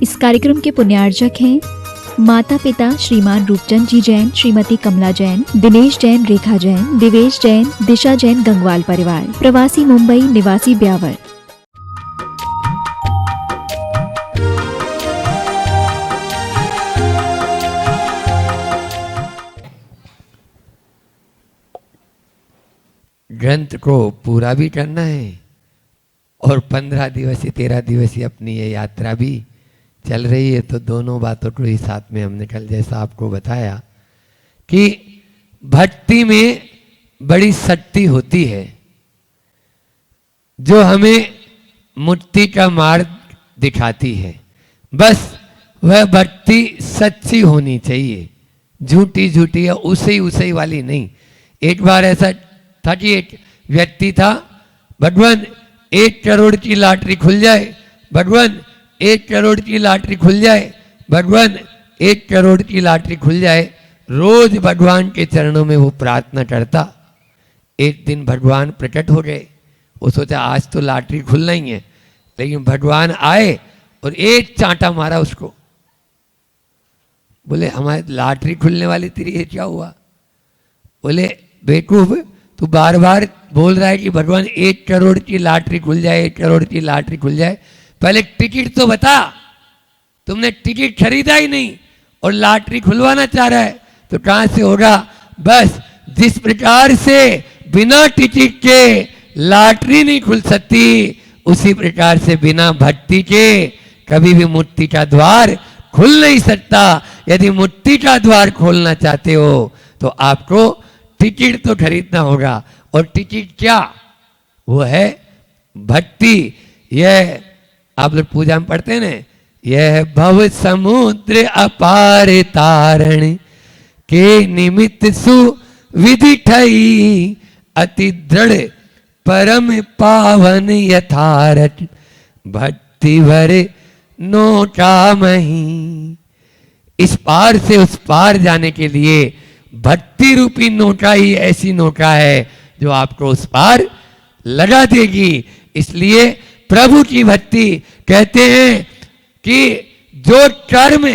इस कार्यक्रम के पुण्यार्जक हैं माता पिता श्रीमान रूपचंद जी जैन, श्रीमती कमला जैन, दिनेश जैन, रेखा जैन, दिवेश जैन, दिशा जैन, गंगवाल परिवार, प्रवासी मुंबई, निवासी ब्यावर। ग्रंथ को पूरा भी करना है और 15 दिवसीय 13 दिवसीय अपनी ये यात्रा भी चल रही है, तो दोनों बातों को ही साथ में हमने कल जैसा आपको बताया कि भक्ति में बड़ी शक्ति होती है जो हमें मुक्ति का मार्ग दिखाती है। बस वह भक्ति सच्ची होनी चाहिए, झूठी झूठी या उसे वाली नहीं। एक बार ऐसा था कि एक व्यक्ति था, भगवान 1 करोड़ की लॉटरी खुल जाए, भगवान 1 करोड़ की लॉटरी खुल जाए, भगवान 1 करोड़ की लॉटरी खुल जाए। रोज भगवान के चरणों में वो प्रार्थना करता। एक दिन भगवान प्रकट हो गए। वो सोचा आज तो लॉटरी खुलना ही है, लेकिन भगवान आए और एक चांटा मारा उसको। बोले हमारी लॉटरी खुलने वाली तेरी ये क्या हुआ? बोले बेवकूफ, तू बार बार बोल रहा है कि भगवान 1 करोड़ की लॉटरी खुल जाए, 1 करोड़ की लॉटरी खुल जाए। पहले टिकट तो बता, तुमने टिकट खरीदा ही नहीं और लॉटरी खुलवाना चाह रहा है तो कहां से होगा? बस जिस प्रकार से बिना टिकट के लॉटरी नहीं खुल सकती, उसी प्रकार से बिना भक्ति के कभी भी मुक्ति का द्वार खुल नहीं सकता। यदि मुक्ति का द्वार खोलना चाहते हो तो आपको टिकट तो खरीदना होगा। और टिकट क्या? वो है भक्ति। यह आप लोग पूजा में पढ़ते हैं ना, यह भव समुद्र अपार तारण के निमित्त सुविधि ठई, अति दृढ़ परम पावन यथारथ भक्ति भरे नोटा मही। इस पार से उस पार जाने के लिए भक्ति रूपी नोटा ही ऐसी नोटा है जो आपको उस पार लगा देगी। इसलिए प्रभु की भक्ति कहते हैं कि जो कर्म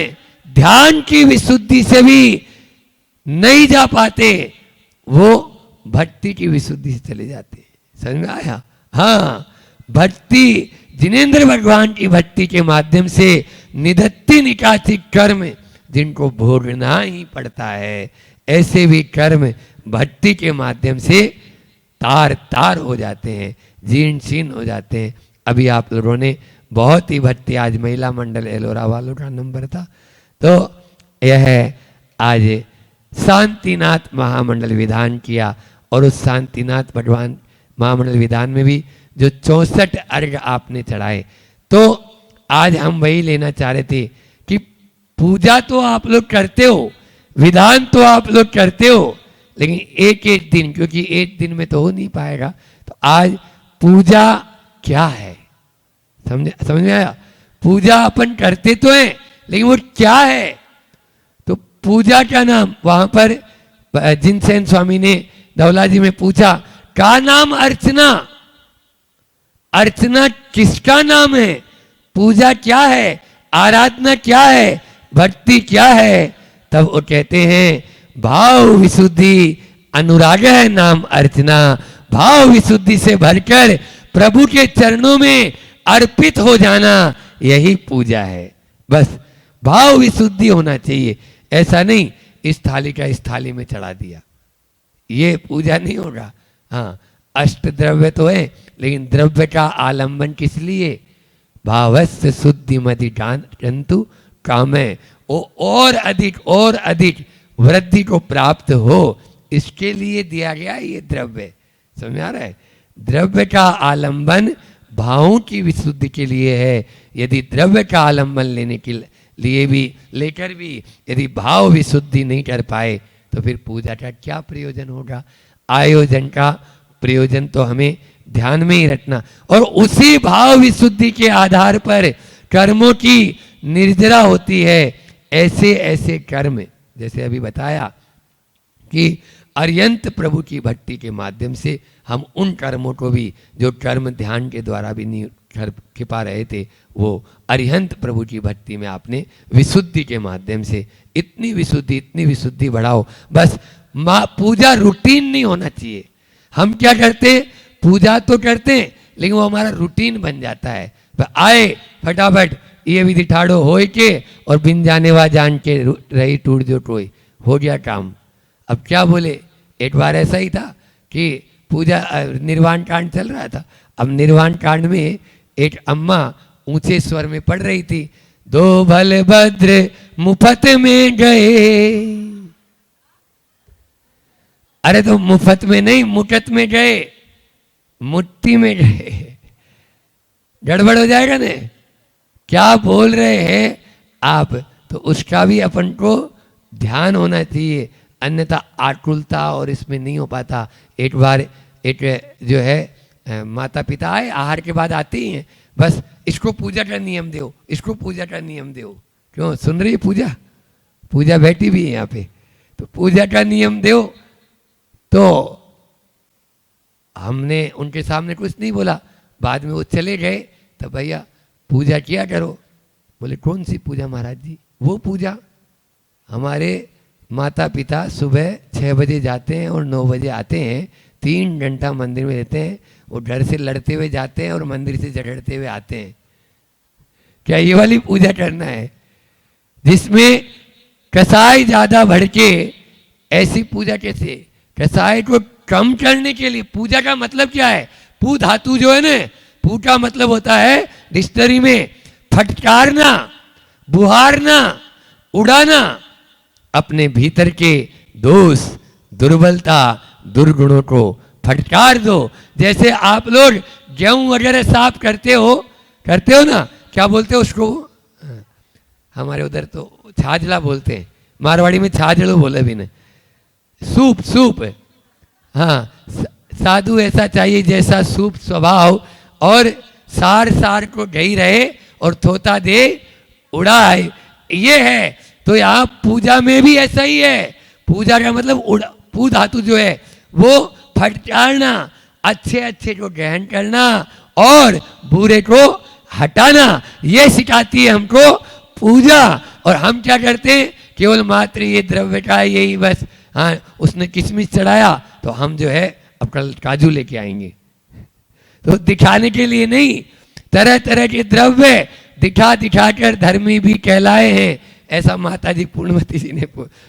ध्यान की विशुद्धि से भी नहीं जा पाते, वो भक्ति की विशुद्धि से चले जाते। समझ में आया? हाँ, भक्ति जिनेंद्र भगवान की भक्ति के माध्यम से निधत्ति निकासी कर्म जिनको भोगना ही पड़ता है, ऐसे भी कर्म भक्ति के माध्यम से तार तार हो जाते हैं, जीर्ण शीर्ण हो जाते हैं। अभी आप लोगों ने बहुत ही भक्ति, आज महिला मंडल एलोरा वालों का नंबर था, तो यह आज शांतिनाथ महामंडल विधान किया। और उस शांतिनाथ भगवान महामंडल विधान में भी जो 64 अर्घ आपने चढ़ाए, तो आज हम वही लेना चाह रहे थे कि पूजा तो आप लोग करते हो, विधान तो आप लोग करते हो, लेकिन एक एक दिन, क्योंकि एक दिन में तो हो नहीं पाएगा, तो आज पूजा क्या है समझ में आया? पूजा अपन करते तो हैं, लेकिन वो क्या है? तो पूजा का नाम, वहां पर जिनसेन स्वामी ने धौला जी में पूछा, का नाम अर्चना? अर्चना किसका नाम है? पूजा क्या है? आराधना क्या है? भक्ति क्या है? तब वो कहते हैं भाव विशुद्धि अनुराग है नाम अर्चना। भाव विशुद्धि से भरकर प्रभु के चरणों में अर्पित हो जाना, यही पूजा है। बस भाव विशुद्धि होना चाहिए। ऐसा नहीं इस थाली का इस थाली में चढ़ा दिया, ये पूजा नहीं होगा। हाँ, अष्ट द्रव्य तो है, लेकिन द्रव्य का आलंबन किस लिए? भावस्य शुद्धि मदि जंतु कामे, और अधिक वृद्धि को प्राप्त हो, इसके लिए दिया गया ये द्रव्य। समझ आ रहा है? द्रव्य का आलंबन भावों की विशुद्धि के लिए है। यदि द्रव्य का आलंबन लेने के लिए भी लेकर भी यदि भाव विशुद्धि नहीं कर पाए, तो फिर पूजा का क्या प्रयोजन होगा? आयोजन का प्रयोजन तो हमें ध्यान में ही रखना, और उसी भाव विशुद्धि के आधार पर कर्मों की निर्जरा होती है। ऐसे ऐसे कर्म, जैसे अभी बताया कि अर्यंत प्रभु की भक्ति के माध्यम से हम उन कर्मों को भी, जो कर्म ध्यान के द्वारा भी नहीं कर छिपा रहे थे, वो अरिहंत प्रभु की भक्ति में आपने विशुद्धि के माध्यम से इतनी विशुद्धि बढ़ाओ। बस माँ पूजा रूटीन नहीं होना चाहिए। हम क्या करते हैं, पूजा तो करते हैं लेकिन वो हमारा रूटीन बन जाता है। आए फटाफट ये विधि ठाड़ो हो के और बिन जाने वा जान के रही टूट जो टोई, हो गया काम। अब क्या बोले, एक बार ऐसा ही था कि पूजा निर्वाण कांड चल रहा था। अब निर्वाण कांड में एक अम्मा ऊंचे स्वर में पढ़ रही थी, दो भले भद्र मुफ्त में गए। अरे तो मुफ्त में नहीं, मुटत में गए, मुट्ठी में गए, गड़बड़ हो जाएगा ना। क्या बोल रहे हैं आप, तो उसका भी अपन को ध्यान होना चाहिए, अन्यथा आकुलता और इसमें नहीं हो पाता। एक बार एक जो है माता पिता आए, आहार के बाद आते ही हैं, बस इसको पूजा का नियम दो, इसको पूजा का नियम दो। क्यों सुन रही है पूजा बैठी भी है यहाँ पे, तो पूजा का नियम दो। तो हमने उनके सामने कुछ नहीं बोला, बाद में वो चले गए, तो भैया पूजा किया करो। बोले कौन सी पूजा महाराज जी? वो पूजा, हमारे माता पिता सुबह 6 बजे जाते हैं और 9 बजे आते हैं, 3 घंटा मंदिर में रहते हैं, वो घर से लड़ते हुए जाते हैं और मंदिर से झगड़ते हुए आते हैं। क्या ये वाली पूजा करना है जिसमें कसाई ज्यादा भड़के? ऐसी पूजा कैसे? कसाई को कम करने के लिए पूजा का मतलब क्या है? पू धातु जो है ना, पू का मतलब होता है डिक्शनरी में फटकारना, बुहारना, उड़ाना, अपने भीतर के दोष, दुर्बलता, दुर्गुणों को फटकार दो। जैसे आप लोग गेहूं वगैरह साफ करते हो ना, क्या बोलते हो उसको? हमारे उधर तो छाजला बोलते हैं, मारवाड़ी में छाजलो बोले भी नहीं, सूप। हाँ, साधु ऐसा चाहिए जैसा सूप स्वभाव, और सार को गई रहे और थोता दे उड़ाए, ये है। तो यहाँ पूजा में भी ऐसा ही है। पूजा का मतलब पू धातु जो है वो फटकारना, अच्छे को ग्रहण करना और बुरे को हटाना, ये सिखाती है हमको पूजा। और हम क्या करते हैं, केवल मात्र ये द्रव्य का यही बस, हाँ उसने किशमिश चढ़ाया तो हम जो है अब कल काजू लेके आएंगे, तो दिखाने के लिए नहीं, तरह तरह के द्रव्य दिखा कर धर्मी भी कहलाए हैं। ऐसा माता जी पूर्णमती जी ने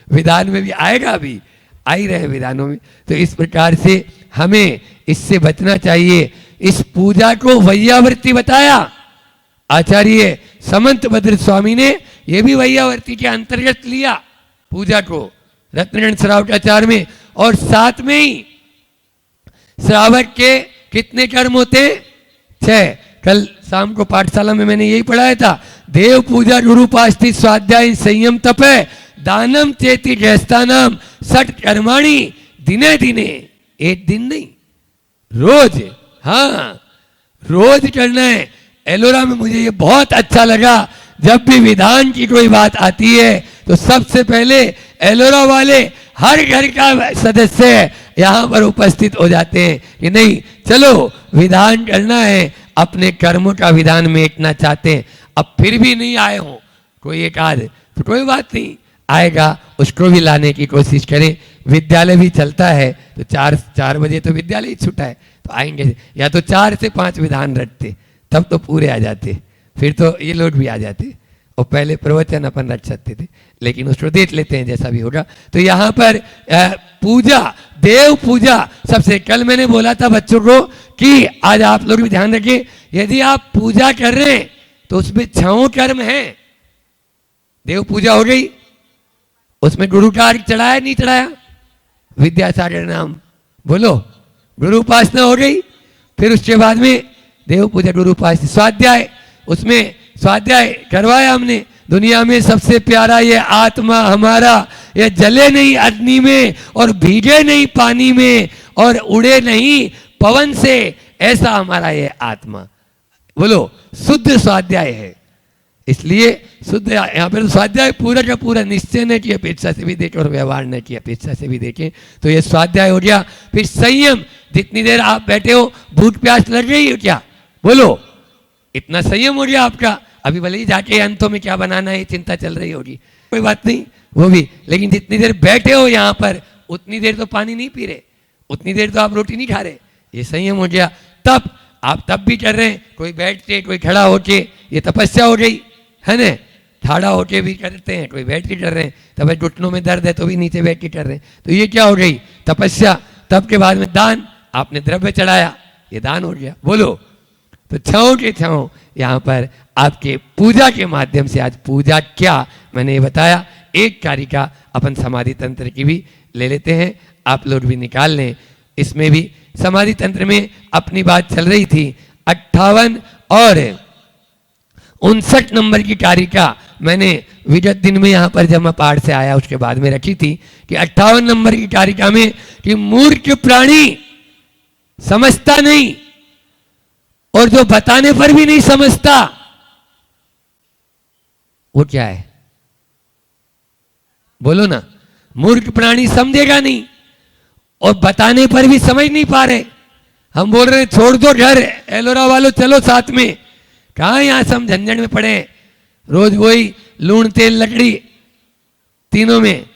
विधान में भी आएगा, अभी आ ही रहे विधानों में। तो इस प्रकार से हमें इससे बचना चाहिए। इस पूजा को वैयावर्ती बताया आचार्य समंत भद्र स्वामी ने, यह भी वैयावर्ती के अंतर्गत लिया पूजा को रत्नगण श्रावकाचार्य में। और साथ में ही श्रावक के कितने कर्म होते? 6। कल शाम को पाठशाला में मैंने यही पढ़ाया था। देव पूजा, गुरुपास्ति, स्वाध्याय, संयम, तप, दानम चेति गृहस्थानाम, सठ कर्माणि दिने दिने। एक दिन नहीं, रोज। हाँ, रोज करना है। एलोरा में मुझे ये बहुत अच्छा लगा, जब भी विधान की कोई बात आती है तो सबसे पहले एलोरा वाले हर घर का सदस्य यहाँ पर उपस्थित हो जाते हैं कि नहीं चलो विधान करना है, अपने कर्मों का विधान मेटना चाहते हैं। अब फिर भी नहीं आए हो कोई एक आध, तो कोई बात नहीं, आएगा उसको भी लाने की कोशिश करें। विद्यालय भी चलता है तो 4 बजे तो विद्यालय ही छूटा है, तो आएंगे। या तो 4 से 5 विधान रटते, तब तो पूरे आ जाते, फिर तो ये लोग भी आ जाते। और पहले प्रवचन अपन रट सकते थे, लेकिन उसको देख लेते हैं जैसा भी होगा। तो यहाँ पर पूजा, देव पूजा सबसे, कल मैंने बोला था बच्चों को कि आज आप लोग भी ध्यान रखें, यदि आप पूजा कर रहे हैं तो उसमें 6 कर्म है। देव पूजा हो गई, उसमें गुरु का अर्घ चढ़ाया नहीं चढ़ाया, विद्यासागर नाम बोलो, गुरु उपासना हो गई। फिर उसके बाद में देव पूजा, गुरु उपासना, स्वाध्याय, उसमें स्वाध्याय करवाया हमने। दुनिया में सबसे प्यारा ये आत्मा हमारा, ये जले नहीं अग्नि में और भीगे नहीं पानी में और उड़े नहीं पवन से, ऐसा हमारा ये आत्मा। बोलो, शुद्ध स्वाध्याय है। इसलिए शुद्ध, यहाँ पर स्वाध्याय पूरा का पूरा निश्चय न की अपेक्षा से भी देखें और व्यवहार न की अपेक्षा से भी देखें, तो ये स्वाध्याय हो गया। फिर संयम, जितनी देर आप बैठे हो, भूख प्यास लग रही हो क्या? बोलो, इतना संयम हो गया आपका, अभी भले ही जाके अंतों में क्या बनाना है चिंता चल रही होगी, कोई बात नहीं वो भी, लेकिन जितनी देर बैठे हो यहाँ पर उतनी देर तो पानी नहीं पी रहे, उतनी देर तो आप रोटी नहीं खा रहे, ये संयम हो गया। तब आप तब भी कर रहे हैं, कोई बैठ के कोई खड़ा होके, ये तपस्या हो गई है ना। ठाड़ा होके भी करते हैं, कोई बैठ के कर रहे हैं, तब घुटनों में दर्द है तो भी नीचे बैठ के कर रहे हैं, तो ये क्या हो गई तपस्या। तब के बाद में दान, आपने द्रव्य चढ़ाया, ये दान हो गया। बोलो, तो छाओ के छाओ यहाँ पर आपके पूजा के माध्यम से, आज पूजा क्या मैंने ये बताया। एक कारिका अपन समाधि तंत्र की भी ले लेते हैं, आप लोग भी निकाल लें। इसमें भी समाधि तंत्र में अपनी बात चल रही थी। 58 और 59 नंबर की कारिका मैंने विगत दिन में यहाँ पर जब मैं पहाड़ से आया उसके बाद में रखी थी कि 58 नंबर की कारिका में कि मूर्ख प्राणी समझता नहीं और जो बताने पर भी नहीं समझता, वो क्या है बोलो ना। मूर्ख प्राणी समझेगा नहीं और बताने पर भी समझ नहीं पा रहे। हम बोल रहे हैं छोड़ दो घर, एलोरा वालों चलो साथ में, कहाँ यहां से हम झंझट में पड़े, रोज वही लूण तेल लकड़ी तीनों में,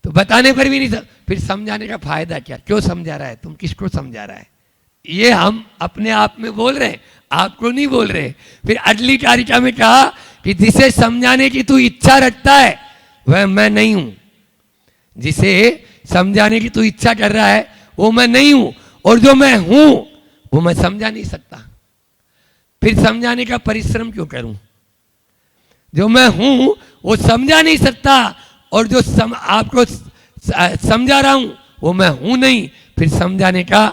तो बताने पर भी नहीं फिर समझाने का फायदा क्या, क्यों समझा रहा है, तुम किसको समझा रहा है, ये हम अपने आप में बोल रहे हैं, आपको नहीं बोल रहे। फिर अगली कारिका में कहा कि जिसे समझाने की तू इच्छा रखता है वह मैं नहीं हूं, जिसे समझाने की तू इच्छा कर रहा है वो मैं नहीं हूं, और जो मैं हूं वो मैं समझा नहीं सकता, फिर समझाने का परिश्रम क्यों करूं। जो मैं हूं वो समझा नहीं सकता, और जो आपको समझा रहा हूं वो मैं हूं नहीं, फिर समझाने का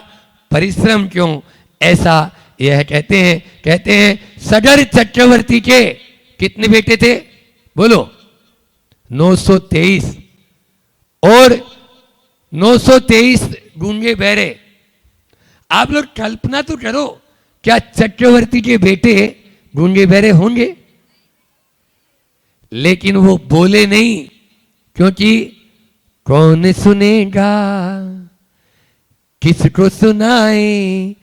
परिश्रम क्यों। ऐसा यह कहते हैं सगर चक्रवर्ती के कितने बेटे थे बोलो, 923, और 923 गूंगे बहरे। आप लोग कल्पना तो करो, क्या चक्रवर्ती के बेटे गूंगे बहरे होंगे? लेकिन वो बोले नहीं, क्योंकि कौन सुनेगा किसको सुनाए,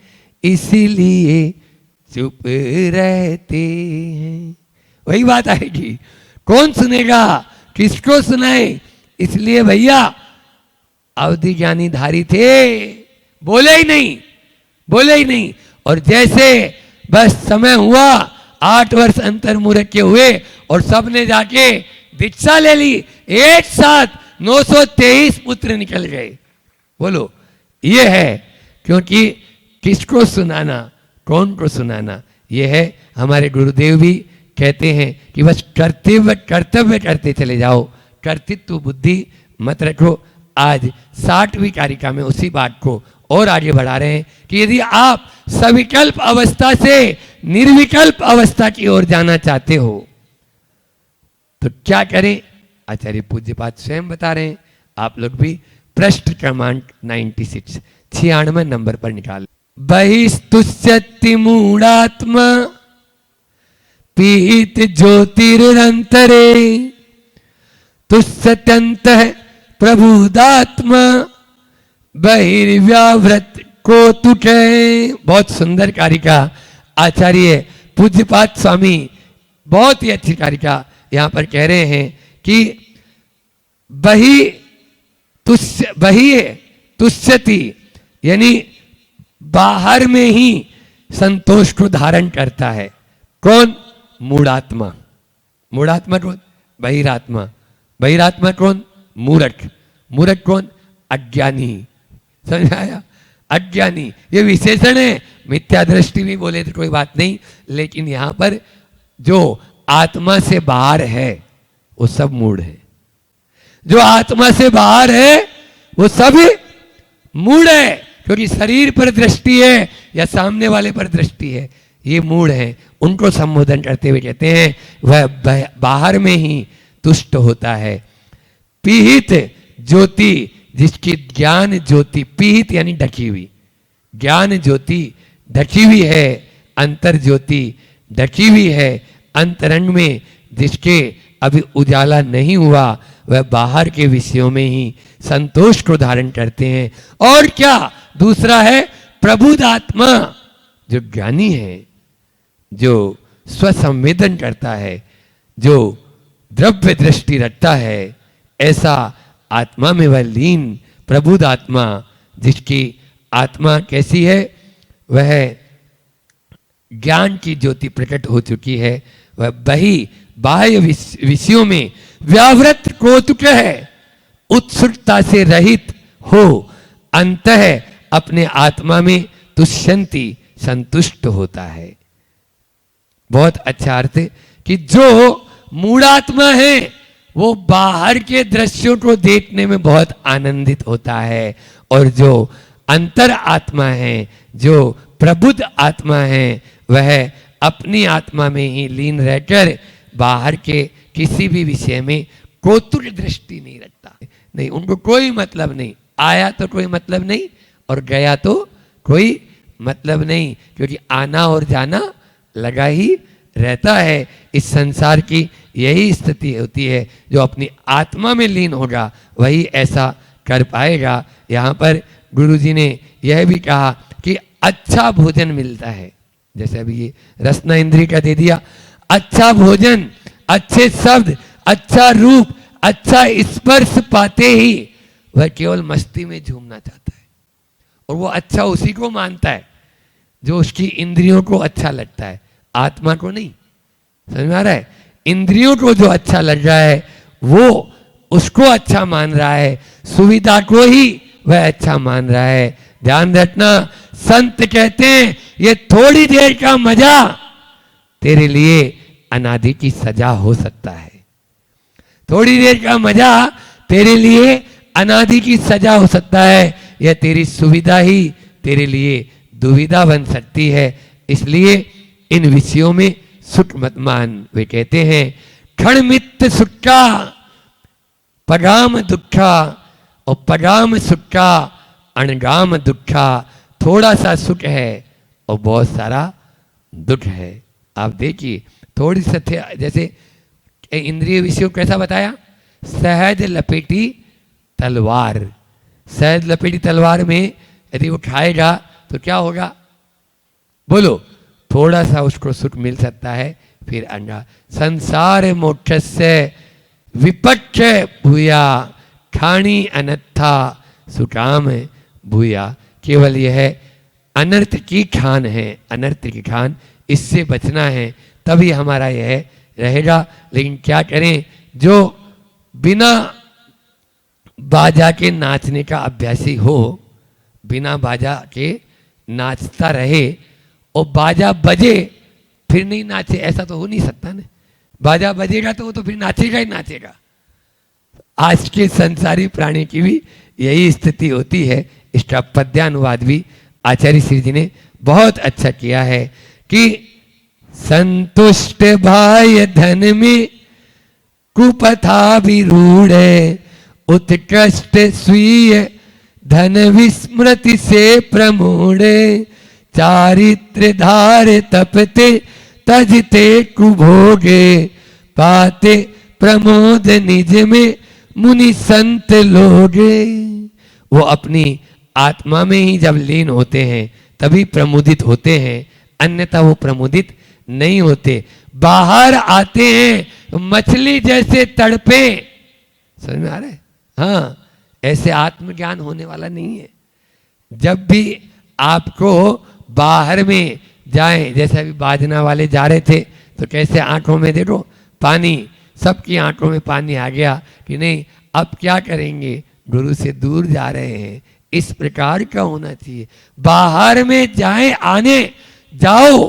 इसीलिए चुप रहते हैं। वही बात आएगी, कौन सुनेगा किसको सुनाए, इसलिए भैया अवधि ज्ञानी धारी थे, बोले ही नहीं। और जैसे बस समय हुआ, 8 वर्ष अंतर मूर्ख के हुए और सबने जाके दीक्षा ले ली, एक साथ 923 पुत्र निकल गए। बोलो, ये है, क्योंकि किसको सुनाना, कौन को सुनाना, ये है। हमारे गुरुदेव भी कहते हैं कि बस कर्तव्य करते चले जाओ, कर्तृत्व बुद्धि मत रखो। आज 60वीं कारिका में उसी बात को और आगे बढ़ा रहे हैं कि यदि आप सविकल्प अवस्था से निर्विकल्प अवस्था की ओर जाना चाहते हो तो क्या करें, आचार्य पूज्यपाद स्वयं बता रहे हैं। आप लोग भी पृष्ठ क्रमांक 96 नंबर पर निकाल। बहिस्तुष्यति मूढ़ात्मा पीत ज्योतिरंतरे, तुष्यत्यंत प्रबुदात्मा बहिर्व्यावृत को तुटे। बहुत सुंदर कारिका, आचार्य पूज्यपाद स्वामी बहुत ही अच्छी कारिका यहां पर कह रहे हैं कि बही तुष्यति, यानी बाहर में ही संतोष को धारण करता है। कौन? मूढ़ात्मा। मूढ़ात्मा कौन? बहिरात्मा। बहिरात्मा कौन? मूर्ख। मूर्ख कौन? अज्ञानी। समझाया? अज्ञानी ये विशेषण है, मिथ्या दृष्टि भी बोले तो कोई बात नहीं, लेकिन यहां पर जो आत्मा से बाहर है वो सब मूढ़ है। जो आत्मा से बाहर है वो सब मूढ़ है, क्योंकि शरीर पर दृष्टि है या सामने वाले पर दृष्टि है, ये मूढ़ है। उनको संबोधन करते हुए कहते हैं वह बाहर में ही तुष्ट होता है। पीहित ज्योति, जिसकी ज्ञान ज्योति, पीहित यानी ढकी हुई, ज्ञान ज्योति ढकी हुई है, अंतर ज्योति ढकी हुई है, अंतरंग में जिसके अभी उजाला नहीं हुआ वह बाहर के विषयों में ही संतोष को धारण करते हैं। और क्या दूसरा है? प्रबुद्ध आत्मा, जो ज्ञानी है, जो स्वसंवेदन करता है, जो द्रव्य दृष्टि रखता है, ऐसा आत्मा में वह लीन प्रबुद्ध आत्मा, जिसकी आत्मा कैसी है, वह ज्ञान की ज्योति प्रकट हो चुकी है, वह बही बाह्य विषयों में व्यावृत कौतुक है, उत्सुकता से रहित हो अंतः अपने आत्मा में तुष्यंति संतुष्ट होता है। बहुत अच्छा अर्थ कि जो मूढ़ात्मा है वो बाहर के दृश्यों को देखने में बहुत आनंदित होता है, और जो अंतर आत्मा है, जो प्रबुद्ध आत्मा है, वह अपनी आत्मा में ही लीन रहकर बाहर के किसी भी विषय में कौतुक दृष्टि नहीं रखता। नहीं, उनको कोई मतलब नहीं, आया तो कोई मतलब नहीं और गया तो कोई मतलब नहीं, क्योंकि आना और जाना लगा ही रहता है। इस संसार की यही स्थिति होती है, जो अपनी आत्मा में लीन होगा वही ऐसा कर पाएगा। यहाँ पर गुरुजी ने यह भी कहा कि अच्छा भोजन मिलता है, जैसे अभी ये रसना इंद्रिय का दे दिया, अच्छा भोजन, अच्छे शब्द, अच्छा रूप, अच्छा स्पर्श पाते ही वह केवल मस्ती में झूमना चाहता है, और वो अच्छा उसी को मानता है जो उसकी इंद्रियों को अच्छा लगता है, आत्मा को नहीं। समझ में आ रहा है? इंद्रियों को जो अच्छा लग रहा है वो उसको अच्छा मान रहा है, सुविधा को ही वह अच्छा मान रहा है। ध्यान रखना, संत कहते हैं ये थोड़ी देर का मजा तेरे लिए अनादि की सजा हो सकता है। थोड़ी देर का मजा तेरे लिए अनादि की सजा हो सकता है, यह तेरी सुविधा ही तेरे लिए दुविधा बन सकती है। इसलिए इन विषयों में सुख मत मान। वे कहते हैं क्षणमित्त सुखा पगाम दुखा और पगाम सुखा अणगाम दुखा। थोड़ा सा सुख है और बहुत सारा दुख है। आप देखिए, थोड़ी सा जैसे इंद्रिय विषयों कैसा बताया, सहज लपेटी तलवार। सहज लपेटी तलवार में यदि वो खाएगा तो क्या होगा, बोलो? थोड़ा सा उसको सुख मिल सकता है, फिर अंडा। संसार मोक्षस्य विपक्ष भूया खाणी अनथा सुकाम भूया। केवल यह अनर्थ की खान है, अनर्थ की खान, इससे बचना है, तभी हमारा यह रहेगा। लेकिन क्या करें, जो बिना बाजा के नाचने का अभ्यासी हो, बिना बाजा के नाचता रहे और बाजा बजे फिर नहीं नाचे, ऐसा तो हो नहीं सकता ना। बाजा बजेगा तो वो तो फिर नाचेगा ही नाचेगा। आज के संसारी प्राणी की भी यही स्थिति होती है। इसका पद्यानुवाद भी आचार्य श्री जी ने बहुत अच्छा किया है कि संतुष्ट भाई धन में कुपथा विरूढ़, उत्कृष्ट स्वीय धन विस्मृति से प्रमूढ़। चारित्र धार तपते तजते कुभोगे, पाते प्रमोद निज में मुनि संत लोगे। वो अपनी आत्मा में ही जब लीन होते हैं तभी प्रमुदित होते हैं, अन्यथा वो प्रमुदित नहीं होते। बाहर आते हैं तो मछली जैसे तड़पे। समझ में आ रहा है? हाँ, ऐसे आत्मज्ञान होने वाला नहीं है। जब भी आपको बाहर में जाएं, जैसे अभी बाजना वाले जा रहे थे तो कैसे आंखों में देखो पानी, सबकी आंखों में पानी आ गया कि नहीं अब क्या करेंगे, गुरु से दूर जा रहे हैं। इस प्रकार का होना चाहिए। बाहर में जाएं, आने जाओ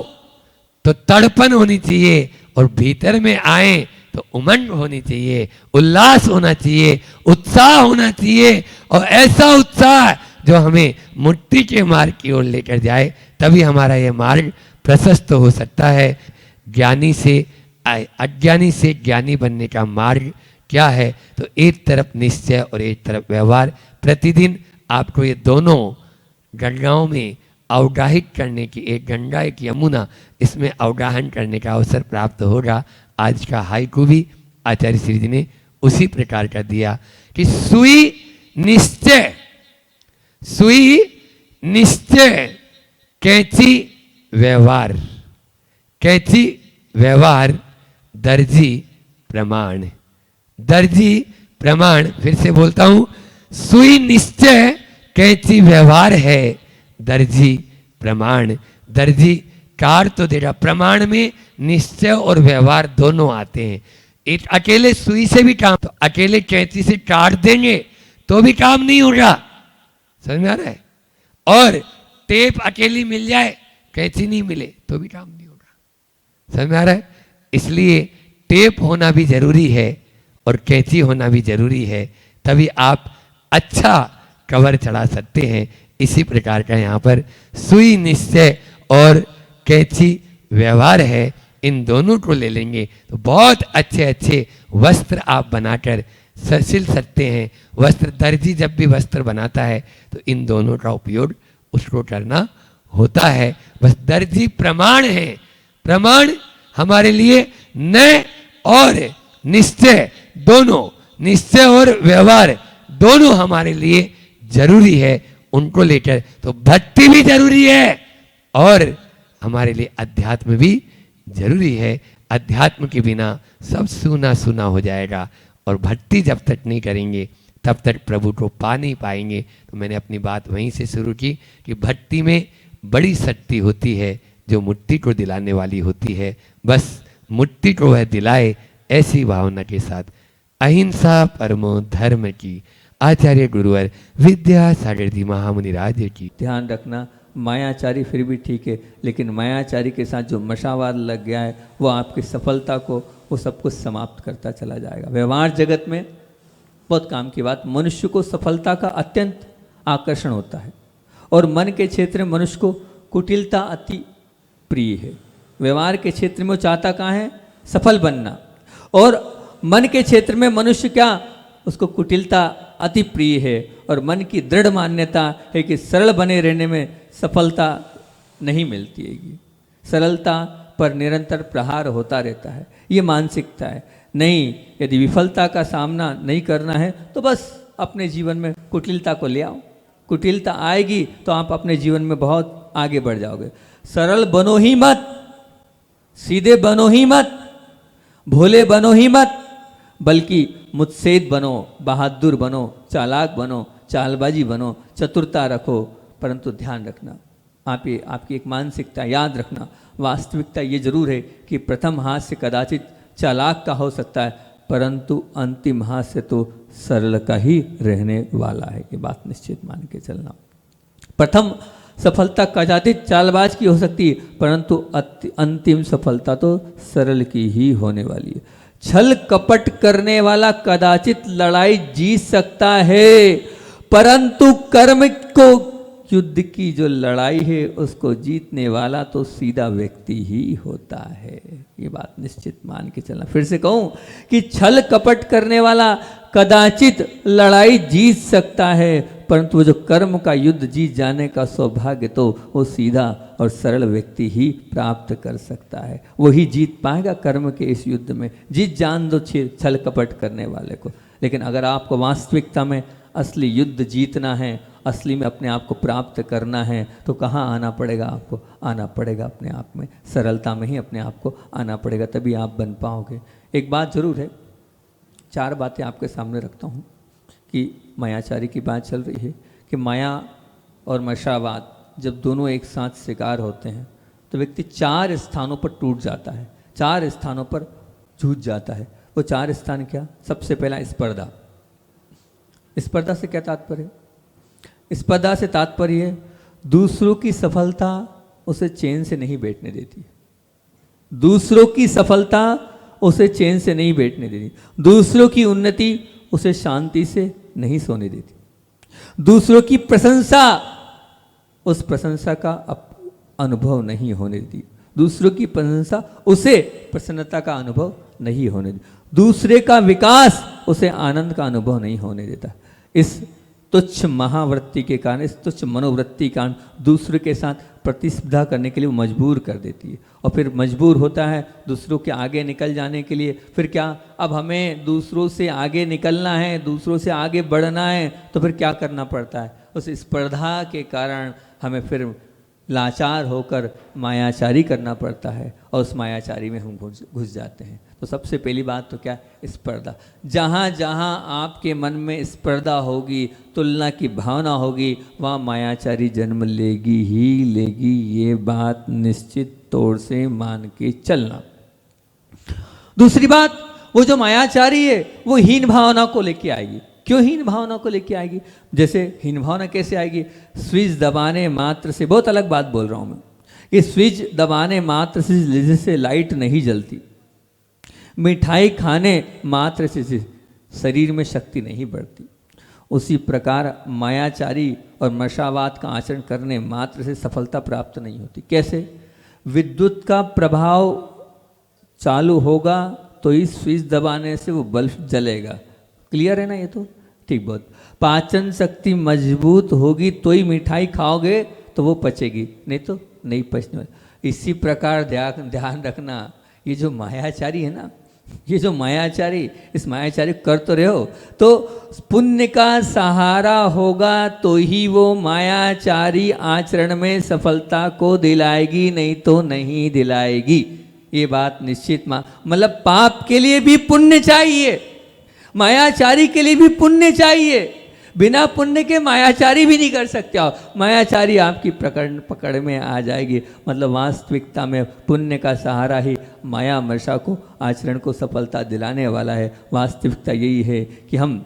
तो तड़पन होनी चाहिए, और भीतर में आए तो उमंग होनी चाहिए, उल्लास होना चाहिए, उत्साह होना चाहिए, और ऐसा उत्साह जो हमें मुक्ति के मार्ग की ओर लेकर जाए, तभी हमारा यह मार्ग प्रशस्त हो सकता है। ज्ञानी से अज्ञानी से ज्ञानी बनने का मार्ग क्या है, तो एक तरफ निश्चय और एक तरफ व्यवहार। प्रतिदिन आपको ये दोनों गंगाओं में अवगाहित करने की, एक गंगा एक यमुना, इसमें अवगाहन करने का अवसर प्राप्त होगा। आज का हाइकू भी आचार्य श्री जी ने उसी प्रकार का दिया कि सुई निश्चय, सुई निश्चय कैंची व्यवहार। कैंची व्यवहार, दर्जी प्रमाण। दर्जी प्रमाण, फिर से बोलता हूं, सुई निश्चय कैंची व्यवहार है, दर्जी प्रमाण। दर्जी काट तो दे रहा, प्रमाण में निश्चय और व्यवहार दोनों आते हैं। एक अकेले सुई से भी काम, तो अकेले कैंची से काट देंगे तो भी काम नहीं होगा, समझ में आ रहा है। और टेप अकेली मिल जाए, कैंची नहीं मिले तो भी काम नहीं होगा, समझ में आ रहा है। इसलिए टेप होना भी जरूरी है और कैंची होना भी जरूरी है, तभी आप अच्छा कवर चढ़ा सकते हैं। इसी प्रकार का यहाँ पर सुई निश्चय और कैंची व्यवहार है, इन दोनों को ले लेंगे तो बहुत अच्छे अच्छे वस्त्र आप बनाकर सिल सकते हैं। वस्त्र, दर्जी जब भी वस्त्र बनाता है तो इन दोनों का उपयोग उसको करना होता है। बस दर्जी प्रमाण है, प्रमाण हमारे लिए नय और निश्चय दोनों, निश्चय और व्यवहार दोनों हमारे लिए जरूरी है। उनको लेकर तो भक्ति भी जरूरी है और हमारे लिए अध्यात्म भी जरूरी है। अध्यात्म के बिना सब सूना सूना हो जाएगा और भक्ति जब तक नहीं करेंगे तब तक प्रभु को पा नहीं पाएंगे। तो मैंने अपनी बात वहीं से शुरू की कि भक्ति में बड़ी शक्ति होती है जो मुक्ति को दिलाने वाली होती है। बस मुक्ति को वह दिलाए, ऐसी भावना के साथ। अहिंसा परमो धर्म की, आचार्य गुरुवर विद्या सागर जी महामुनि राज की। ध्यान रखना, मायाचारी फिर भी ठीक है, लेकिन मायाचारी के साथ जो मशावाद लग गया है वो आपकी सफलता को, वो सब कुछ समाप्त करता चला जाएगा। व्यवहार जगत में बहुत काम की बात, मनुष्य को सफलता का अत्यंत आकर्षण होता है और मन के क्षेत्र में मनुष्य को कुटिलता अति प्रिय है। व्यवहार के क्षेत्र में वो चाहता कहाँ है, सफल बनना, और मन के क्षेत्र में मनुष्य क्या, उसको कुटिलता अति प्रिय है और मन की दृढ़ मान्यता है कि सरल बने रहने में सफलता नहीं मिलती है। सरलता पर निरंतर प्रहार होता रहता है, ये मानसिकता है। नहीं, यदि विफलता का सामना नहीं करना है तो बस अपने जीवन में कुटिलता को ले आओ। कुटिलता आएगी तो आप अपने जीवन में बहुत आगे बढ़ जाओगे। सरल बनो ही मत, सीधे बनो ही मत, भोले बनो ही मत, बल्कि मुत्सेद बनो, बहादुर बनो, चालाक बनो, चालबाजी बनो, चतुरता रखो। परंतु ध्यान रखना, आपकी एक मानसिकता, याद रखना, वास्तविकता ये जरूर है कि प्रथम हास्य कदाचित चालाक का हो सकता है, परंतु अंतिम हास्य तो सरल का ही रहने वाला है। ये बात निश्चित मान के चलना। प्रथम सफलता कदाचित चालबाज की हो सकती है, परंतु अंतिम सफलता तो सरल की ही होने वाली है। छल कपट करने वाला कदाचित लड़ाई जीत सकता है, परंतु कर्म को, युद्ध की जो लड़ाई है उसको जीतने वाला तो सीधा व्यक्ति ही होता है। ये बात निश्चित मान के चलना। फिर से कहूं कि छल कपट करने वाला कदाचित लड़ाई जीत सकता है, परंतु वो जो कर्म का युद्ध जीत जाने का सौभाग्य तो वो सीधा और सरल व्यक्ति ही प्राप्त कर सकता है। वही जीत पाएगा कर्म के इस युद्ध में। जीत जान दो छल कपट करने वाले को, लेकिन अगर आपको वास्तविकता में असली युद्ध जीतना है, असली में अपने आप को प्राप्त करना है, तो कहाँ आना पड़ेगा आपको? आना पड़ेगा अपने आप में, सरलता में ही अपने आप को आना पड़ेगा, तभी आप बन पाओगे। एक बात जरूर है, 4 बातें आपके सामने रखता हूँ कि मायाचारी की बात चल रही है कि माया और मशावाद जब दोनों एक साथ शिकार होते हैं तो व्यक्ति 4 स्थानों पर टूट जाता है, 4 स्थानों पर जूझ जाता है। वो 4 स्थान क्या? सबसे पहला स्पर्धा। स्पर्धा से क्या तात्पर्य? स्पर्धा से तात्पर्य है दूसरों की सफलता उसे चैन से नहीं बैठने देती। दूसरों की सफलता उसे चैन से नहीं बैठने देती। दूसरों की उन्नति उसे शांति से नहीं सोने देती। दूसरों की प्रशंसा, उस प्रशंसा का अनुभव नहीं होने देती। दूसरों की प्रशंसा उसे प्रसन्नता का अनुभव नहीं होने देती। दूसरे का विकास उसे आनंद का अनुभव नहीं होने देता। इस तुच्छ महावृत्ति के कारण, इस तुच्छ मनोवृत्ति के कारण दूसरे के साथ प्रतिस्पर्धा करने के लिए वो मजबूर कर देती है, और फिर मजबूर होता है दूसरों के आगे निकल जाने के लिए। फिर क्या, अब हमें दूसरों से आगे निकलना है, दूसरों से आगे बढ़ना है, तो फिर क्या करना पड़ता है? उस स्पर्धा के कारण हमें फिर लाचार होकर मायाचारी करना पड़ता है और उस मायाचारी में हम घुस जाते हैं। तो सबसे पहली बात तो क्या, स्पर्धा। जहाँ जहाँ आपके मन में स्पर्धा होगी, तुलना की भावना होगी, वहाँ मायाचारी जन्म लेगी ही लेगी, ये बात निश्चित तौर से मान के चलना। दूसरी बात, वो जो मायाचारी है वो हीन भावना को लेके आएगी। क्यों हीन भावना को लेके आएगी? जैसे हीन भावना कैसे आएगी? स्विच दबाने मात्र से, बहुत अलग बात बोल रहा हूँ मैं, ये स्विच दबाने मात्र से जैसे लाइट नहीं जलती, मिठाई खाने मात्र से शरीर में शक्ति नहीं बढ़ती, उसी प्रकार मायाचारी और मशावाद का आचरण करने मात्र से सफलता प्राप्त नहीं होती। कैसे? विद्युत का प्रभाव चालू होगा तो इस स्विच दबाने से वो बल्ब जलेगा। क्लियर है ना ये तो? ठीक, बहुत। पाचन शक्ति मजबूत होगी तो ही मिठाई खाओगे तो वो पचेगी, नहीं तो नहीं पचने वाली। इसी प्रकार ध्यान रखना, ये जो मायाचारी है ना, ये जो मायाचारी, इस मायाचारी कर तो रहे हो, तो पुण्य का सहारा होगा तो ही वो मायाचारी आचरण में सफलता को दिलाएगी, नहीं तो नहीं दिलाएगी। ये बात निश्चित मतलब पाप के लिए भी पुण्य चाहिए, मायाचारी के लिए भी पुण्य चाहिए। बिना पुण्य के मायाचारी भी नहीं कर सकते हो। मायाचारी आपकी पकड़ में आ जाएगी। मतलब वास्तविकता में पुण्य का सहारा ही माया मशा को आचरण को सफलता दिलाने वाला है। वास्तविकता यही है कि हम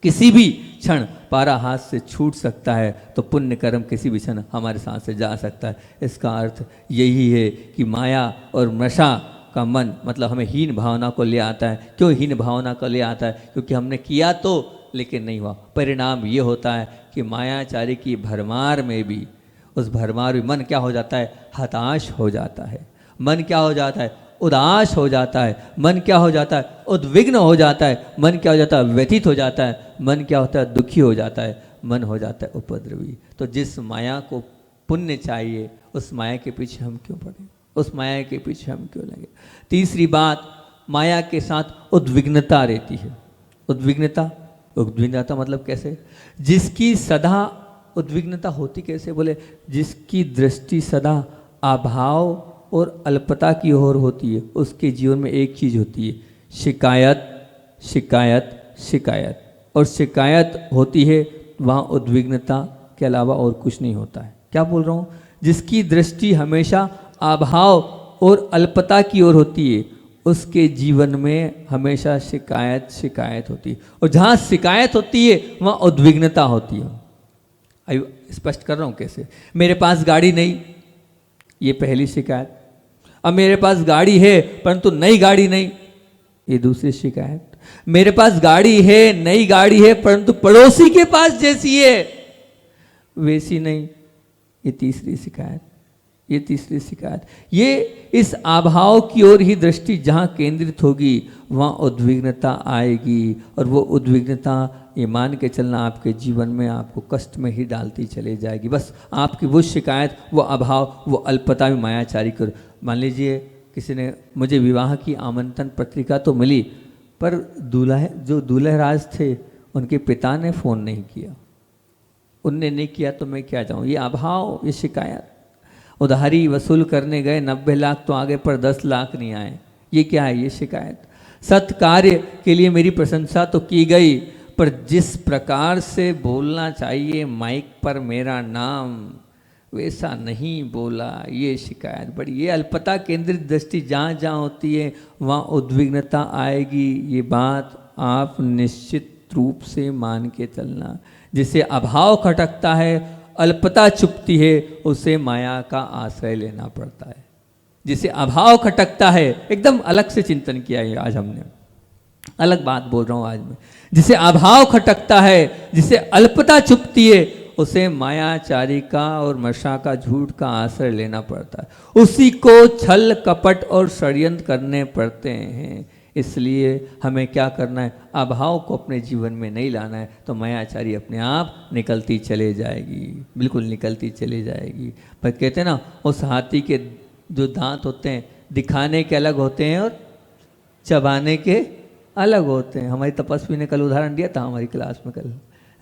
किसी भी क्षण पारा हाथ से छूट सकता है तो पुण्य कर्म किसी भी क्षण हमारे साथ से जा सकता है। इसका अर्थ यही है कि माया और मशा का मन मतलब हमें हीन भावना को ले आता है। क्यों हीन भावना को ले आता है? क्योंकि हमने किया तो लेकिन नहीं हुआ। परिणाम ये होता है कि मायाचारी की भरमार में भी, उस भरमार में मन क्या हो जाता है? हताश हो जाता है। मन क्या हो जाता है? उदास हो जाता है। मन क्या हो जाता है? उद्विग्न हो जाता है। मन क्या हो जाता है? व्यथित हो जाता है। मन क्या होता है? दुखी हो जाता है। मन हो जाता है उपद्रवी। तो जिस माया को पुण्य चाहिए, उस माया के पीछे हम क्यों पड़े? उस माया के पीछे हम क्यों लगे? तीसरी बात, माया के साथ उद्विग्नता रहती है। उद्विग्नता, उद्विग्नता मतलब कैसे? जिसकी सदा उद्विग्नता होती कैसे? बोले जिसकी दृष्टि सदा अभाव और अल्पता की ओर होती है, उसके जीवन में एक चीज होती है, शिकायत, शिकायत, शिकायत। और शिकायत होती है, वहाँ उद्विग्नता के अलावा और कुछ नहीं होता है। क्या बोल रहा हूँ? जिसकी दृष्टि हमेशा अभाव और अल्पता की ओर होती है, उसके जीवन में हमेशा शिकायत, शिकायत होती है। और जहाँ शिकायत होती है वहाँ उद्विग्नता होती है। आयु स्पष्ट कर रहा हूँ कैसे? मेरे पास गाड़ी नहीं, ये पहली शिकायत। अब मेरे पास गाड़ी है परंतु नई गाड़ी नहीं, ये दूसरी शिकायत। मेरे पास गाड़ी है, नई गाड़ी है, परंतु पड़ोसी के पास जैसी है वैसी नहीं, ये तीसरी शिकायत। ये तीसरी शिकायत। ये इस अभाव की ओर ही दृष्टि जहाँ केंद्रित होगी वहाँ उद्विग्नता आएगी। और वो उद्विग्नता ये मान के चलना आपके जीवन में आपको कष्ट में ही डालती चले जाएगी। बस आपकी वो शिकायत, वो अभाव, वो अल्पता में मायाचारी कर। मान लीजिए किसी ने, मुझे विवाह की आमंत्रण पत्रिका तो मिली पर जो दूल्हराज थे उनके पिता ने फ़ोन नहीं किया, उनने नहीं किया तो मैं क्या जाऊँ। ये अभाव, ये शिकायत। उधारी वसूल करने गए 90 लाख तो आगे पर 10 लाख नहीं आए, ये क्या है? ये शिकायत। सत्कार्य के लिए मेरी प्रशंसा तो की गई पर जिस प्रकार से बोलना चाहिए माइक पर मेरा नाम वैसा नहीं बोला, ये शिकायत बड़ी। ये अल्पता केंद्रित दृष्टि जहाँ जहाँ होती है वहाँ उद्विग्नता आएगी। ये बात आप निश्चित रूप से मान के चलना। जिसे अभाव खटकता है, अल्पता चुपती है, उसे माया का आश्रय लेना पड़ता है। जिसे अभाव खटकता है, एकदम अलग से चिंतन किया है आज हमने, अलग बात बोल रहा हूँ आज मैं। जिसे अभाव खटकता है, जिसे अल्पता चुपती है, उसे मायाचारी का और मशा का, झूठ का आश्रय लेना पड़ता है। उसी को छल कपट और षड्यंत्र करने पड़ते हैं। इसलिए हमें क्या करना है? अभाव को अपने जीवन में नहीं लाना है, तो मायाचारी अपने आप निकलती चले जाएगी, बिल्कुल निकलती चली जाएगी। पर कहते हैं ना, उस हाथी के जो दांत होते हैं दिखाने के अलग होते हैं और चबाने के अलग होते हैं। हमारी तपस्वी ने कल उदाहरण दिया था हमारी क्लास में कल,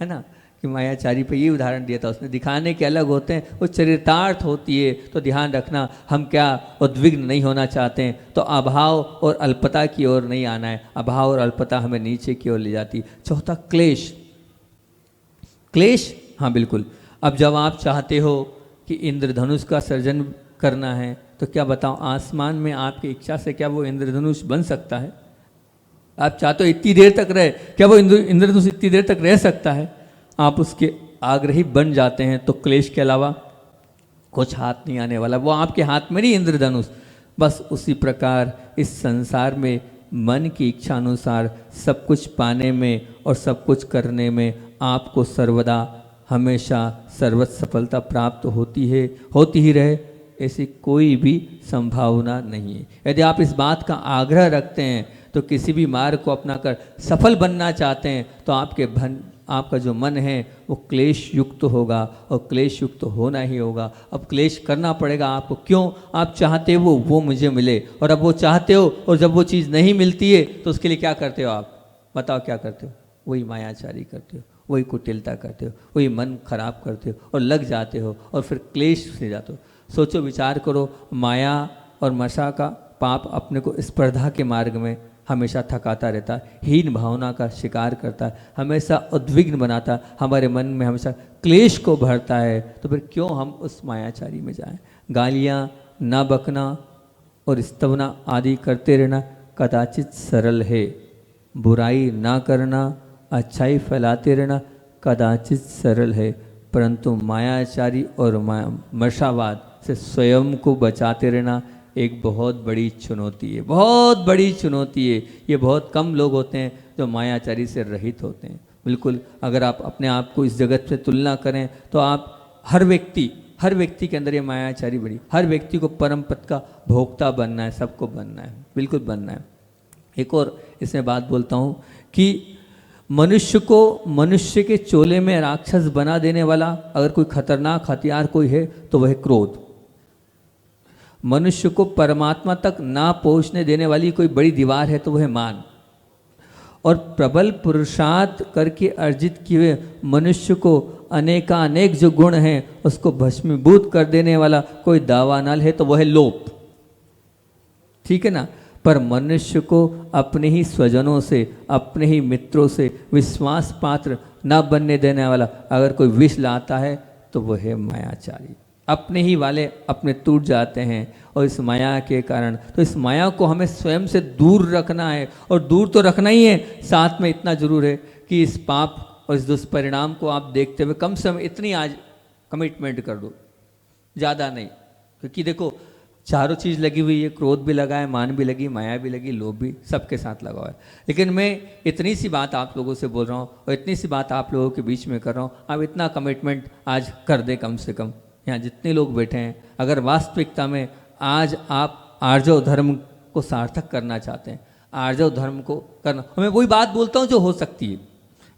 है ना, कि मायाचारी पे ये उदाहरण दिया था उसने, दिखाने के अलग होते हैं, वो चरितार्थ होती है। तो ध्यान रखना, हम क्या उद्विग्न नहीं होना चाहते हैं, तो अभाव और अल्पता की ओर नहीं आना है। अभाव और अल्पता हमें नीचे की ओर ले जाती। चौथा, क्लेश। क्लेश, हाँ बिल्कुल। अब जब आप चाहते हो कि इंद्रधनुष का सर्जन करना है, तो क्या बताओ, आसमान में आपकी इच्छा से क्या वो इंद्रधनुष बन सकता है? आप चाहते हो इतनी देर तक रहे, क्या वो इंद्रधनुष इतनी देर तक रह सकता है? आप उसके आग्रही बन जाते हैं तो क्लेश के अलावा कुछ हाथ नहीं आने वाला। वो आपके हाथ में नहीं इंद्रधनुष। बस उसी प्रकार इस संसार में मन की इच्छा अनुसार सब कुछ पाने में और सब कुछ करने में आपको सर्वदा हमेशा सर्वत सफलता प्राप्त होती है, होती ही रहे, ऐसी कोई भी संभावना नहीं है। यदि आप इस बात का आग्रह रखते हैं तो किसी भी मार्ग को अपनाकर सफल बनना चाहते हैं, तो आपका जो मन है वो क्लेश युक्त होगा, और क्लेश युक्त होना ही होगा। अब क्लेश करना पड़ेगा आपको। क्यों? आप चाहते हो वो मुझे मिले, और अब वो चाहते हो, और जब वो चीज़ नहीं मिलती है तो उसके लिए क्या करते हो आप? बताओ क्या करते हो? वही मायाचारी करते हो, वही कुटिलता करते हो, वही मन खराब करते हो, और लग जाते हो, और फिर क्लेश से जाते हो। सोचो, विचार करो, माया और मशा का पाप अपने को स्पर्धा के मार्ग में हमेशा थकाता रहता है, हीन भावना का शिकार करता है, हमेशा उद्विग्न बनाता है, हमारे मन में हमेशा क्लेश को भरता है। तो फिर क्यों हम उस मायाचारी में जाएं? गालियाँ ना बकना और स्तवना आदि करते रहना कदाचित सरल है, बुराई ना करना, अच्छाई फैलाते रहना कदाचित सरल है, परंतु मायाचारी और मशावाद से स्वयं को बचाते रहना एक बहुत बड़ी चुनौती है, बहुत बड़ी चुनौती है। ये बहुत कम लोग होते हैं जो मायाचारी से रहित होते हैं। बिल्कुल, अगर आप अपने आप को इस जगत से तुलना करें तो आप हर व्यक्ति के अंदर ये मायाचारी बड़ी, हर व्यक्ति को परम पद का भोक्ता बनना है, सबको बनना है, बिल्कुल बनना है। एक और इसमें बात बोलता हूँ कि मनुष्य को मनुष्य के चोले में राक्षस बना देने वाला अगर कोई खतरनाक हथियार कोई है तो वह क्रोध। मनुष्य को परमात्मा तक ना पहुंचने देने वाली कोई बड़ी दीवार है तो वह मान। और प्रबल पुरुषार्थ करके अर्जित किए मनुष्य को अनेकानेक जो गुण हैं उसको भस्मीभूत कर देने वाला कोई दावानल है तो वह लोभ। ठीक है ना? पर मनुष्य को अपने ही स्वजनों से, अपने ही मित्रों से विश्वास पात्र न बनने देने वाला अगर कोई विष लाता है तो वह है मायाचारी। अपने ही वाले अपने टूट जाते हैं और इस माया के कारण। तो इस माया को हमें स्वयं से दूर रखना है, और दूर तो रखना ही है, साथ में इतना जरूर है कि इस पाप और इस दुष्परिणाम को आप देखते हुए कम से कम इतनी आज कमिटमेंट कर दो, ज़्यादा नहीं। क्योंकि देखो, चारों चीज़ लगी हुई है, क्रोध भी लगा है, मान भी लगी, माया भी लगी, लोभ भी, सबके साथ लगा हुआ है। लेकिन मैं इतनी सी बात आप लोगों से बोल रहा हूँ और इतनी सी बात आप लोगों के बीच में कर रहा हूँ, आप इतना कमिटमेंट आज कर दे। कम से कम यहाँ जितने लोग बैठे हैं, अगर वास्तविकता में आज आप आर्जव धर्म को सार्थक करना चाहते हैं, आर्जव धर्म को करना, मैं वही बात बोलता हूँ जो हो सकती है।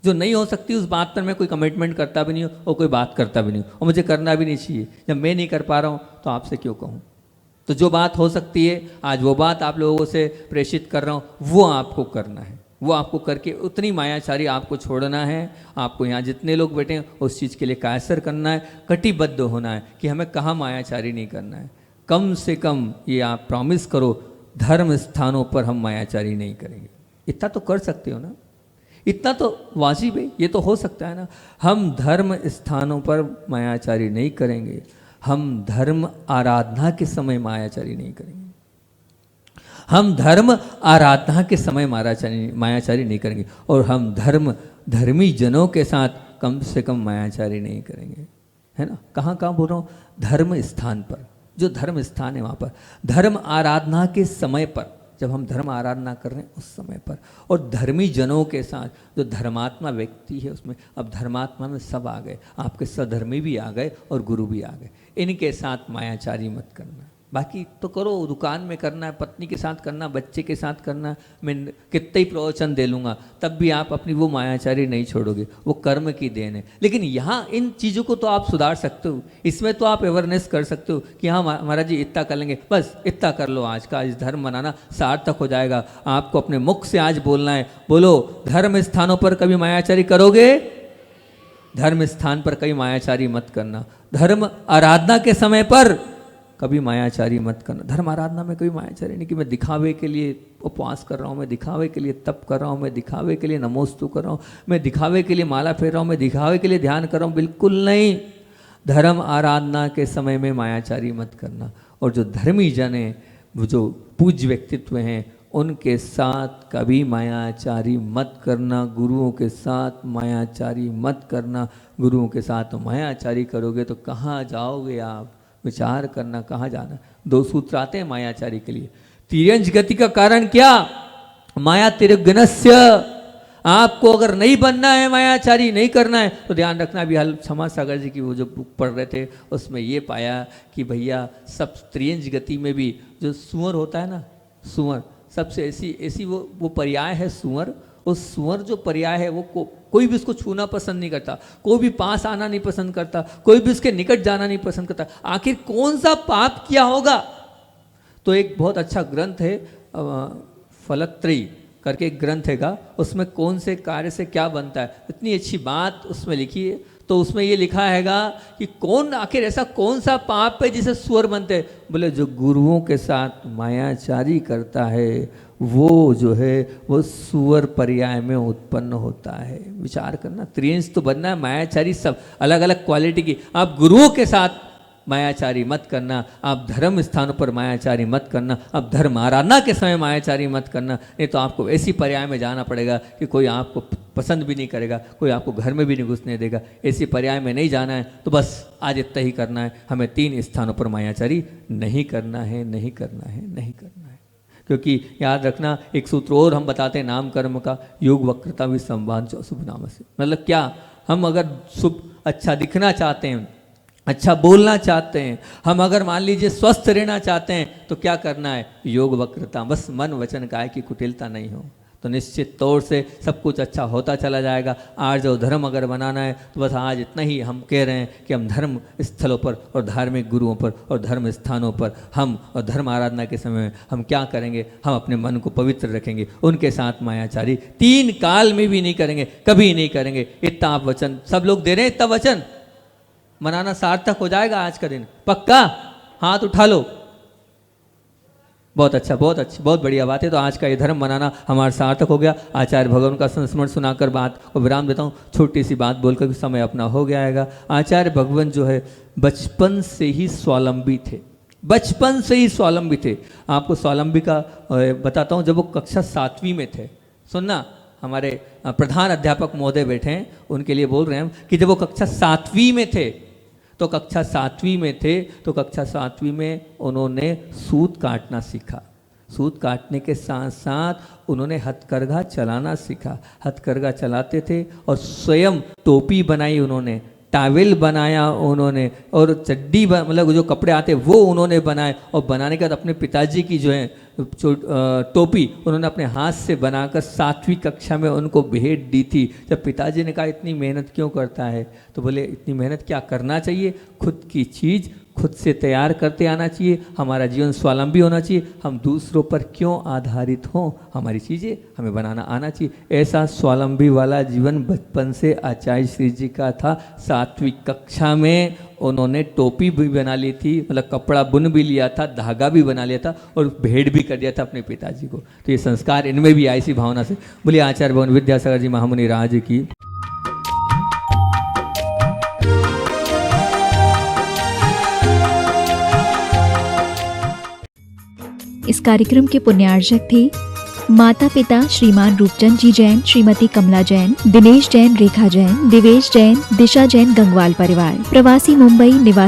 जो नहीं हो सकती उस बात पर मैं कोई कमिटमेंट करता भी नहीं हूँ और कोई बात करता भी नहीं हूँ, और मुझे करना भी नहीं चाहिए। जब मैं नहीं कर पा रहा हूँ तो आपसे क्यों कहूँ? तो जो बात हो सकती है आज वो बात आप लोगों से प्रेषित कर रहा हूँ, वो आपको करना है, वो आपको करके उतनी मायाचारी आपको छोड़ना है। आपको यहाँ जितने लोग बैठे हैं उस चीज़ के लिए कायसर करना है, कटिबद्ध होना है कि हमें कहाँ मायाचारी नहीं करना है। कम से कम ये आप प्रॉमिस करो, धर्म स्थानों पर हम मायाचारी नहीं करेंगे। इतना तो कर सकते हो ना, इतना तो वाजिब है, ये तो हो सकता है ना। हम धर्म स्थानों पर मायाचारी नहीं करेंगे, हम धर्म आराधना के समय मायाचारी नहीं करेंगे, हम धर्म आराधना के समय मायाचारी नहीं करेंगे, और हम धर्मी जनों के साथ कम से कम मायाचारी नहीं करेंगे, है ना। कहाँ कहाँ बोल रहा हूँ? धर्म स्थान पर, जो धर्म स्थान है वहाँ पर, धर्म आराधना के समय पर, जब हम धर्म आराधना कर रहे हैं उस समय पर, और धर्मी जनों के साथ, जो धर्मात्मा व्यक्ति है उसमें। अब धर्मात्मा में सब आ गए, आपके सधर्मी भी आ गए और गुरु भी आ गए। इनके साथ मायाचारी मत करना। बाकी तो करो, दुकान में करना है, पत्नी के साथ करना, बच्चे के साथ करना, मैं कितने ही प्रवचन दे लूँगा तब भी आप अपनी वो मायाचारी नहीं छोड़ोगे, वो कर्म की देन है। लेकिन यहाँ इन चीज़ों को तो आप सुधार सकते हो, इसमें तो आप अवेयरनेस कर सकते हो कि हाँ महाराज जी इतना कर लेंगे, बस इतना कर लो, आज का इस धर्म मनाना सार्थक हो जाएगा। आपको अपने मुख से आज बोलना है, बोलो धर्म स्थानों पर कभी मायाचारी करोगे? धर्म स्थान पर कभी मायाचारी मत करना। धर्म आराधना के समय पर कभी मायाचारी मत करना। धर्म आराधना में कभी मायाचारी नहीं कि मैं दिखावे के लिए उपवास कर रहा हूँ, मैं दिखावे के लिए तप कर रहा हूँ, मैं दिखावे के लिए नमोस्तु कर रहा हूँ, मैं दिखावे के लिए माला फेर रहा हूँ, मैं दिखावे के लिए ध्यान कर रहा हूँ, बिल्कुल नहीं। धर्म आराधना के समय में मायाचारी मत करना। और जो धर्मी जन हैं, वो जो पूज्य व्यक्तित्व हैं, उनके साथ कभी मायाचारी मत करना। गुरुओं के साथ मायाचारी मत करना। गुरुओं के साथ मायाचारी करोगे तो कहाँ जाओगे आप? विचार करना, कहाँ जाना। 2 सूत्र आते हैं मायाचारी के लिए। तिर्यंच गति का कारण क्या? माया तिर्गनस्य। आपको अगर नहीं बनना है, मायाचारी नहीं करना है, तो ध्यान रखना। अभी हाल क्षमा सागर जी की वो जो बुक पढ़ रहे थे, उसमें ये पाया कि भैया सब त्रियंच गति में भी जो सुअर होता है ना, सुअर सबसे ऐसी वो पर्याय है सुअर। उस सुअर जो पर्याय है वो कोई भी उसको छूना पसंद नहीं करता, कोई भी पास आना नहीं पसंद करता, कोई भी उसके निकट जाना नहीं पसंद करता। आखिर कौन सा पाप किया होगा? तो एक बहुत अच्छा ग्रंथ है फलकत्रयी करके एक ग्रंथ हैगा, उसमें कौन से कार्य से क्या बनता है, इतनी अच्छी बात उसमें लिखी है। तो उसमें ये लिखा हैगा कि कौन आखिर ऐसा कौन सा पाप है जिसे सुअर बनते हैं? बोले जो गुरुओं के साथ मायाचारी करता है वो जो है वो सुअर पर्याय में उत्पन्न होता है। विचार करना, त्रियंश तो बनना है, मायाचारी सब अलग अलग क्वालिटी की। आप गुरुओं के साथ मायाचारी मत करना, आप धर्म स्थानों पर मायाचारी मत करना, आप धर्म आराधना के समय मायाचारी मत करना, नहीं तो आपको ऐसी पर्याय में जाना पड़ेगा कि कोई आपको पसंद भी नहीं करेगा, कोई आपको घर में भी नहीं घुसने देगा। ऐसी पर्याय में नहीं जाना है तो बस आज इतना ही करना है, हमें 3 स्थानों पर मायाचारी नहीं करना है, नहीं करना है, नहीं करना है। क्योंकि याद रखना, एक सूत्र और हम बताते हैं नाम कर्म का, योग वक्रता भी संवाद जो शुभ नाम से। मतलब क्या, हम अगर शुभ अच्छा दिखना चाहते हैं, अच्छा बोलना चाहते हैं, हम अगर मान लीजिए स्वस्थ रहना चाहते हैं, तो क्या करना है? योग वक्रता, बस मन वचन काय की कुटिलता नहीं हो, तो निश्चित तौर से सब कुछ अच्छा होता चला जाएगा। आज जो धर्म अगर बनाना है तो बस आज इतना ही हम कह रहे हैं कि हम धर्म स्थलों पर और धार्मिक गुरुओं पर और धर्म स्थानों पर हम और धर्म आराधना के समय में हम क्या करेंगे? हम अपने मन को पवित्र रखेंगे, उनके साथ मायाचारी 3 काल में भी नहीं करेंगे, कभी नहीं करेंगे। इतना आप वचन सब लोग दे रहे हैं, इतना वचन मनाना सार्थक हो जाएगा आज का दिन, पक्का? हाथ उठा लो। बहुत अच्छा, बहुत अच्छी, बहुत बढ़िया बात है। तो आज का ये धर्म मनाना हमारा सार्थक हो गया। आचार्य भगवान का संस्मरण सुनाकर बात को विराम देता हूँ। छोटी सी बात बोलकर समय अपना हो गया आएगा। आचार्य भगवान जो है बचपन से ही स्वावलंबी थे, बचपन से ही स्वावलंबी थे। आपको स्वावलंबी का बताता हूँ। जब वो कक्षा 7वीं में थे, सुनना, हमारे प्रधान अध्यापक महोदय बैठे हैं, उनके लिए बोल रहे हैं कि जब वो कक्षा 7वीं में थे, तो कक्षा 7वीं में थे तो कक्षा 7वीं में उन्होंने सूत काटना सीखा। सूत काटने के साथ साथ उन्होंने हथकरघा चलाना सीखा। हथकरघा चलाते थे और स्वयं टोपी बनाई उन्होंने, टावेल बनाया उन्होंने, और चड्डी मतलब जो कपड़े आते वो उन्होंने बनाए। और बनाने के बाद अपने पिताजी की जो है टोपी उन्होंने अपने हाथ से बनाकर 7वीं कक्षा में उनको भेंट दी थी। जब पिताजी ने कहा इतनी मेहनत क्यों करता है, तो बोले इतनी मेहनत क्या करना चाहिए, खुद की चीज़ खुद से तैयार करते आना चाहिए। हमारा जीवन स्वावलंबी होना चाहिए, हम दूसरों पर क्यों आधारित हों, हमारी चीज़ें हमें बनाना आना चाहिए। ऐसा स्वावलंबी वाला जीवन बचपन से आचार्य श्री जी का था। 7वीं कक्षा में उन्होंने टोपी भी बना ली थी, मतलब कपड़ा बुन भी लिया था, धागा भी बना लिया था और भेंट भी कर दिया था अपने पिताजी को। तो ये संस्कार इनमें भी आई, इसी भावना से। बोलिए आचार्य भगवान विद्यासागर जी महामुनि राज की। इस कार्यक्रम के पुण्यार्जक थे माता पिता श्रीमान रूपचंद जी जैन, श्रीमती कमला जैन, दिनेश जैन, रेखा जैन, दिवेश जैन, दिशा जैन, गंगवाल परिवार। प्रवासी मुंबई निवासी